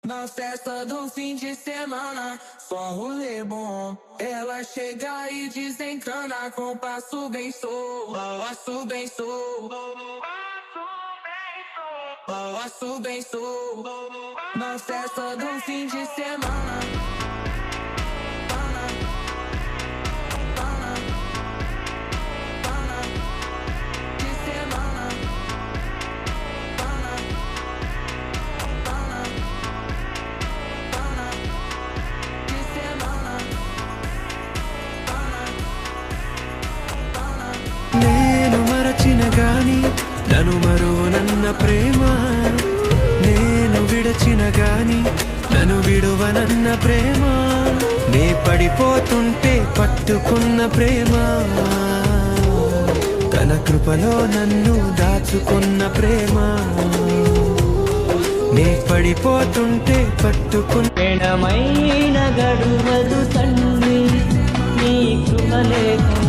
Na festa do fim de semana, só rolê bom. Ela chega e desencana com passo bem solto, passo bem solto, passo bem solto. Na festa do fim de semana. నేను మరచిన గాని నన్ను మరువనన్న ప్రేమ, నేను విడచిన గాని నన్ను విడువనన్న ప్రేమ, నే పడిపోతుంటే పట్టుకున్న ప్రేమ, తన కృపలో నన్ను దాచుకున్న ప్రేమ, నే పడిపోతుంటే పట్టుకున్న గడువదు తండ్రి నీ కృప లేకుండా